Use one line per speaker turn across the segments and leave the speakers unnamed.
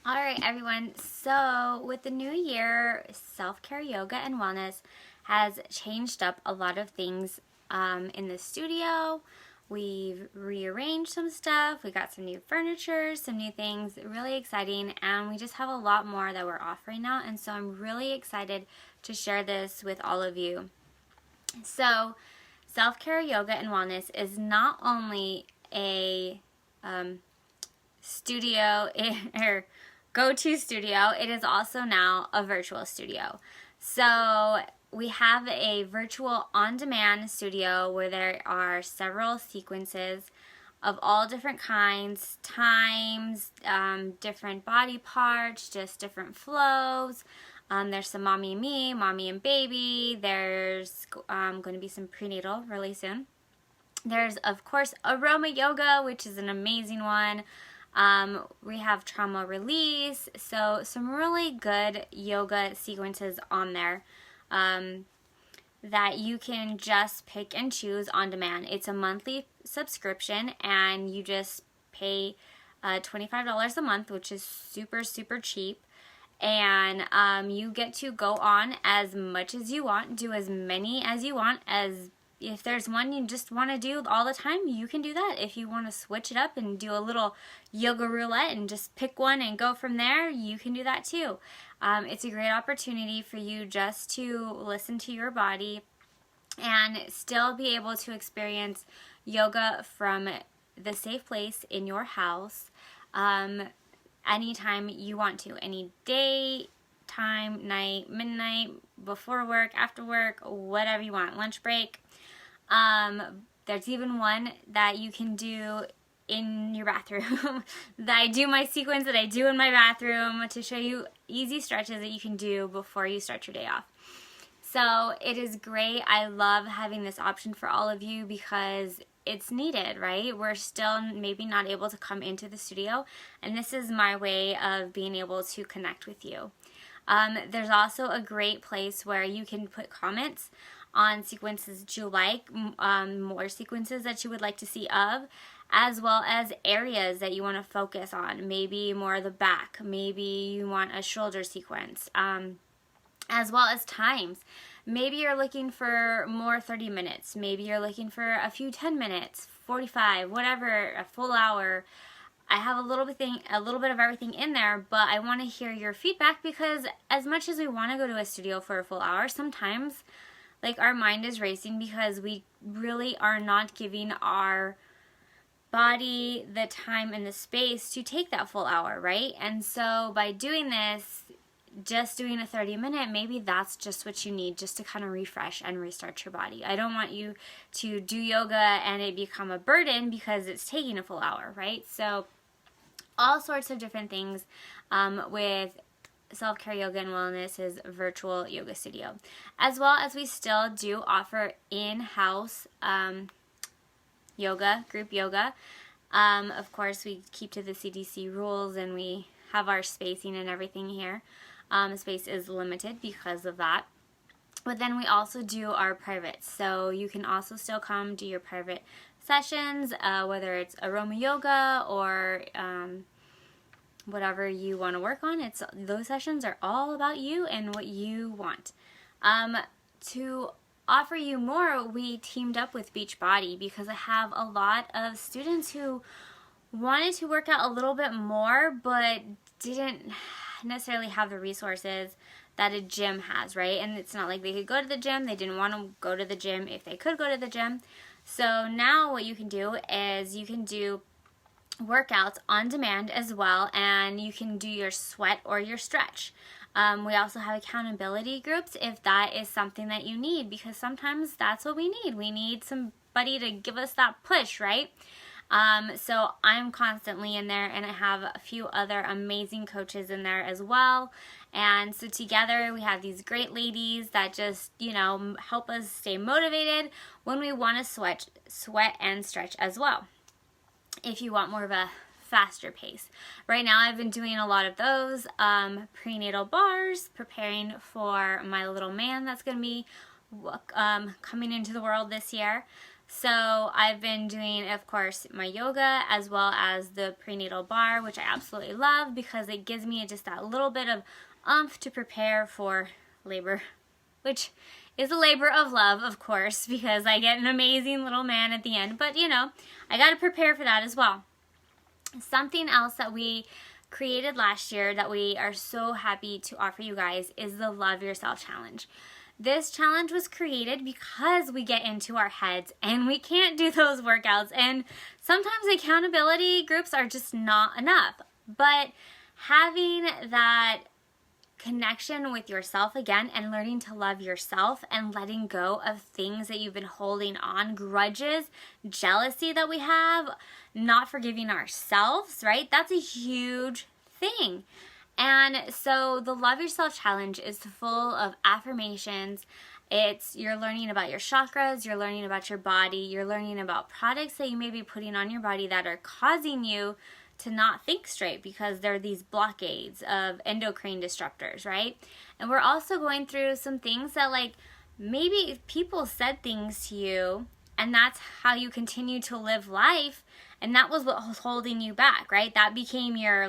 All right, everyone. So, with the new year, self care yoga and wellness has changed up a lot of things in the studio. We've rearranged some stuff. We got some new furniture, some new things, really exciting. And we just have a lot more that we're offering now. And so, I'm really excited to share this with all of you. So, self care yoga and wellness is not only a studio or go-to studio, it is also now a virtual studio. So we have a virtual on-demand studio where there are several sequences of all different kinds, times, different body parts, just different flows. There's some mommy and me, mommy and baby. There's going to be some prenatal really soon. There's, of course, aroma yoga, which is an amazing one. We have trauma release, so some really good yoga sequences on there that you can just pick and choose on demand. It's a monthly subscription, and you just pay $25 a month, which is super, super cheap. And you get to go on as much as you want, do as many as you want. As if there's one you just want to do all the time, you can do that. If you want to switch it up and do a little yoga roulette and just pick one and go from there, you can do that too. It's a great opportunity for you just to listen to your body and still be able to experience yoga from the safe place in your house anytime you want to, any day, time, night, midnight, before work, after work, whatever you want, lunch break. There's even one that you can do in your bathroom. That I do my sequence that I do in my bathroom to show you easy stretches that you can do before you start your day off. So it is great. I love having this option for all of you because it's needed, right? We're still maybe not able to come into the studio, and this is my way of being able to connect with you. There's also a great place where you can put comments on sequences that you like, more sequences that you would like to see of, as well as areas that you want to focus on. Maybe more of the back, maybe you want a shoulder sequence, as well as times. Maybe you're looking for more 30 minutes, maybe you're looking for a few 10 minutes, 45, whatever, a full hour. I have a little bit of everything in there, but I want to hear your feedback because as much as we want to go to a studio for a full hour, sometimes like our mind is racing because we really are not giving our body the time and the space to take that full hour, right? And so by doing this, just doing a 30-minute, maybe that's just what you need just to kind of refresh and restart your body. I don't want you to do yoga and it become a burden because it's taking a full hour, right? So all sorts of different things with self-care yoga and wellness is virtual yoga studio, as well as we still do offer in-house yoga, group yoga. Of course, we keep to the CDC rules and we have our spacing and everything here. Space is limited because of that. But then we also do our privates, so you can also still come do your private sessions, whether it's aroma yoga or whatever you want to work on. Those sessions are all about you and what you want. To offer you more, we teamed up with Beachbody because I have a lot of students who wanted to work out a little bit more but didn't necessarily have the resources that a gym has, right? And it's not like they could go to the gym. They didn't want to go to the gym if they could go to the gym. So now what you can do is you can do workouts on demand as well, and you can do your sweat or your stretch. We also have accountability groups if that is something that you need, because sometimes that's what we need. We need somebody to give us that push, right? So I'm constantly in there, and I have a few other amazing coaches in there as well. And so together we have these great ladies that just, help us stay motivated when we want to sweat and stretch as well, if you want more of a faster pace. Right now I've been doing a lot of those prenatal bars, preparing for my little man that's going to be coming into the world this year. So I've been doing, of course, my yoga as well as the prenatal bar, which I absolutely love because it gives me just that little bit of oomph to prepare for labor, which is a labor of love, of course, because I get an amazing little man at the end. But, you know, I got to prepare for that as well. Something else that we created last year that we are so happy to offer you guys is the Love Yourself Challenge. This challenge was created because we get into our heads and we can't do those workouts, and sometimes accountability groups are just not enough. But having that connection with yourself again and learning to love yourself and letting go of things that you've been holding on, grudges, jealousy that we have, not forgiving ourselves, right? That's a huge thing. And so the Love Yourself Challenge is full of affirmations. You're learning about your chakras, you're learning about your body, you're learning about products that you may be putting on your body that are causing you to not think straight because they're these blockades of endocrine disruptors, right? And we're also going through some things that, like, maybe people said things to you and that's how you continue to live life, and that was what was holding you back, right? That became your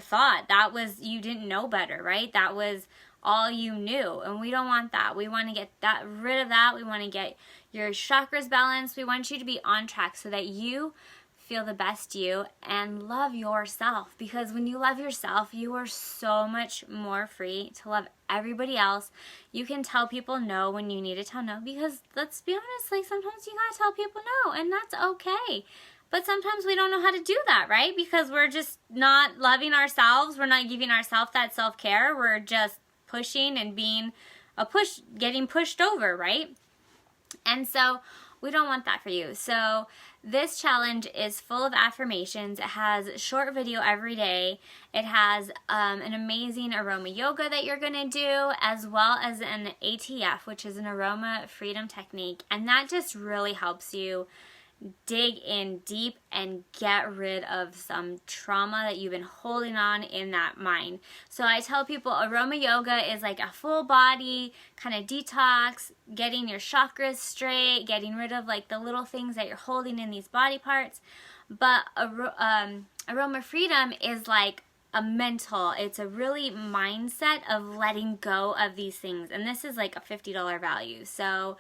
thought. That was, you didn't know better, right? That was all you knew, and we don't want that. We want to get rid of that. We want to get your chakras balanced. We want you to be on track so that you feel the best you and love yourself, because when you love yourself, you are so much more free to love everybody else. You can tell people no when you need to tell no, because let's be honest, like, sometimes you gotta tell people no, and that's okay. But sometimes we don't know how to do that, right? Because we're just not loving ourselves. We're not giving ourselves that self-care. We're just pushing and being getting pushed over, right? And so we don't want that for you. So this challenge is full of affirmations. It has a short video every day. It has an amazing aroma yoga that you're going to do, as well as an ATF, which is an aroma freedom technique. And that just really helps you dig in deep and get rid of some trauma that you've been holding on in that mind. So I tell people aroma yoga is like a full body kind of detox, getting your chakras straight, getting rid of like the little things that you're holding in these body parts. But aroma freedom is like it's a really mindset of letting go of these things. And this is like a $50 value. So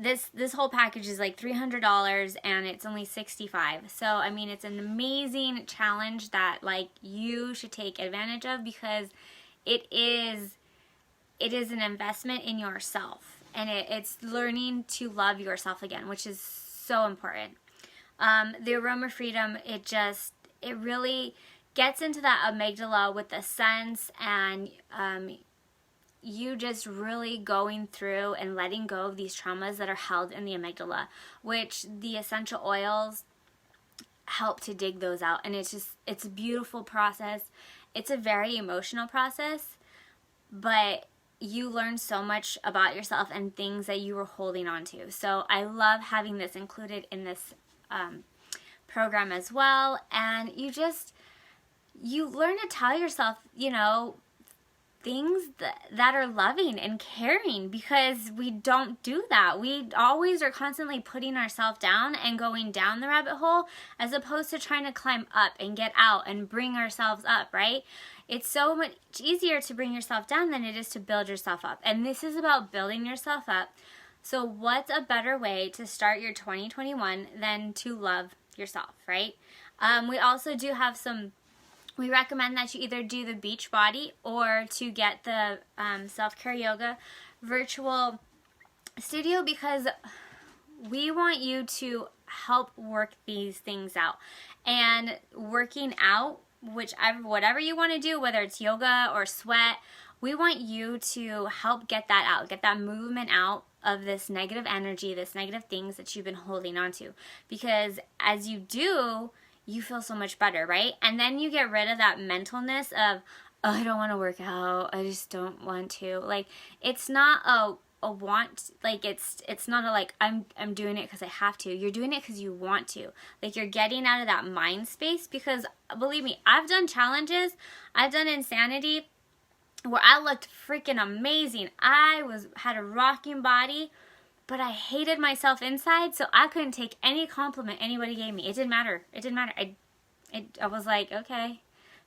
this whole package is like $300 and it's only $65. So I mean, it's an amazing challenge that like you should take advantage of, because it is an investment in yourself, and it's learning to love yourself again, which is so important. The aroma freedom, it really gets into that amygdala with the sense, and you just really going through and letting go of these traumas that are held in the amygdala, which the essential oils help to dig those out. And it's a beautiful process. It's a very emotional process, but you learn so much about yourself and things that you were holding on to. So I love having this included in this program as well. And you learn to tell yourself, things that are loving and caring, because we don't do that. We always are constantly putting ourselves down and going down the rabbit hole, as opposed to trying to climb up and get out and bring ourselves up, right? It's so much easier to bring yourself down than it is to build yourself up. And this is about building yourself up. So what's a better way to start your 2021 than to love yourself, right? We also do have we recommend that you either do the Beachbody or to get the Self-Care Yoga virtual studio, because we want you to help work these things out. And working out, whatever you want to do, whether it's yoga or sweat, we want you to help get that out, get that movement out of this negative energy, this negative things that you've been holding on to. Because as you do, you feel so much better, right? And then you get rid of that mentalness of, oh, I don't want to work out, I just don't want to. Like, it's not a want, like it's not a like I'm doing it because I have to. You're doing it because you want to. Like, you're getting out of that mind space, because believe me, I've done challenges, I've done Insanity where I looked freaking amazing. I had a rocking body, but I hated myself inside, so I couldn't take any compliment anybody gave me. It didn't matter. It didn't matter. I was like, okay,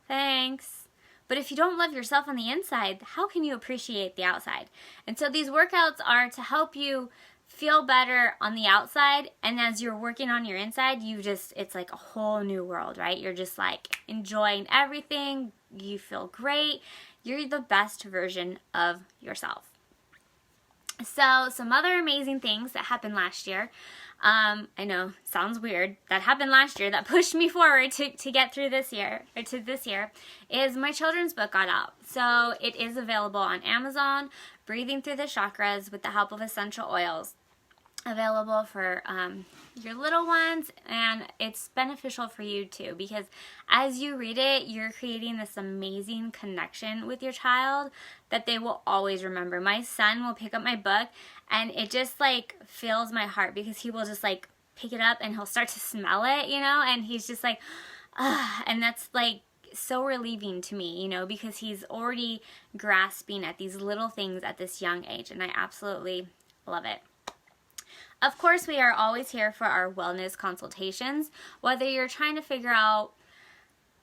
thanks. But if you don't love yourself on the inside, how can you appreciate the outside? And so these workouts are to help you feel better on the outside, and as you're working on your inside, it's like a whole new world, right? You're just like enjoying everything. You feel great. You're the best version of yourself. So some other amazing things that happened last year. I know, sounds weird, that happened last year that pushed me forward to get through this year, is my children's book got out. So it is available on Amazon, Breathing Through the Chakras with the Help of Essential Oils. Available for your little ones, and it's beneficial for you too, because as you read it, you're creating this amazing connection with your child that they will always remember. My son will pick up my book and it just like fills my heart, because he will just like pick it up and he'll start to smell it, and he's just like, ah, and that's like so relieving to me, because he's already grasping at these little things at this young age, and I absolutely love it. Of course, we are always here for our wellness consultations, whether you're trying to figure out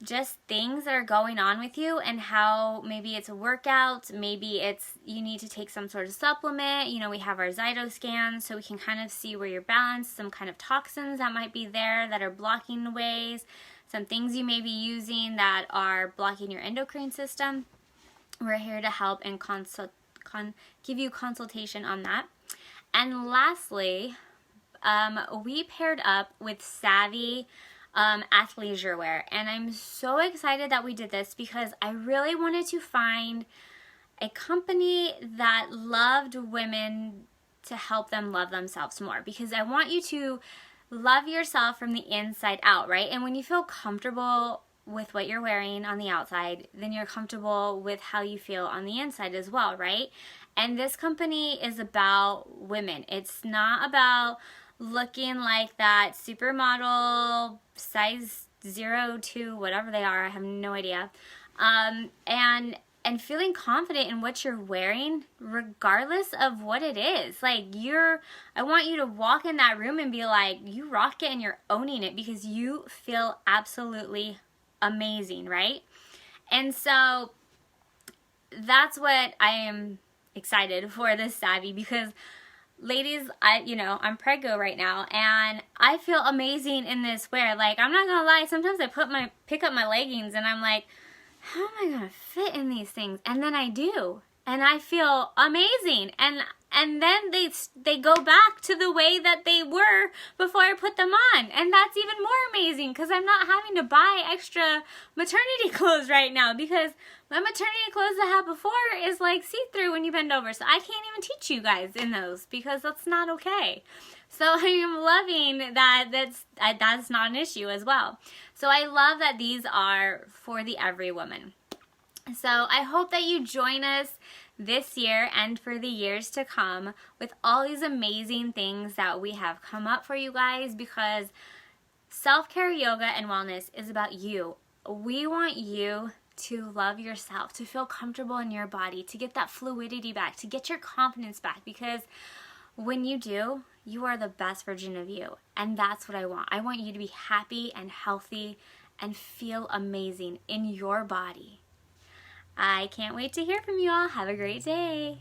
just things that are going on with you and how maybe it's a workout, maybe it's you need to take some sort of supplement. We have our Zytoscan, so we can kind of see where you're balanced, some kind of toxins that might be there that are blocking ways, some things you may be using that are blocking your endocrine system. We're here to help and give you consultation on that. And lastly, we paired up with Savvy athleisure wear, and I'm so excited that we did this because I really wanted to find a company that loved women to help them love themselves more, because I want you to love yourself from the inside out, right? And when you feel comfortable with what you're wearing on the outside, then you're comfortable with how you feel on the inside as well, right? And this company is about women. It's not about looking like that supermodel, size 0 to whatever they are, I have no idea. And feeling confident in what you're wearing, regardless of what it is. Like I want you to walk in that room and be like, you rock it and you're owning it, because you feel absolutely amazing, right? And so that's what I am excited for this Savvy, because ladies, I'm preggo right now and I feel amazing in this wear. Like, I'm not gonna lie, sometimes I pick up my leggings and I'm like, how am I gonna fit in these things? And then I do, and I feel amazing, and then they go back to the way that they were before I put them on, and that's even more amazing because I'm not having to buy extra maternity clothes right now, because my maternity clothes I had before is like see-through when you bend over, so I can't even teach you guys in those because that's not okay. So I am loving that that's not an issue as well. So I love that these are for the every woman. So I hope that you join us this year and for the years to come with all these amazing things that we have come up for you guys, because self-care, yoga, and wellness is about you. We want you to love yourself, to feel comfortable in your body, to get that fluidity back, to get your confidence back, because when you do, you are the best version of you. And that's what I want. I want you to be happy and healthy and feel amazing in your body. I can't wait to hear from you all. Have a great day.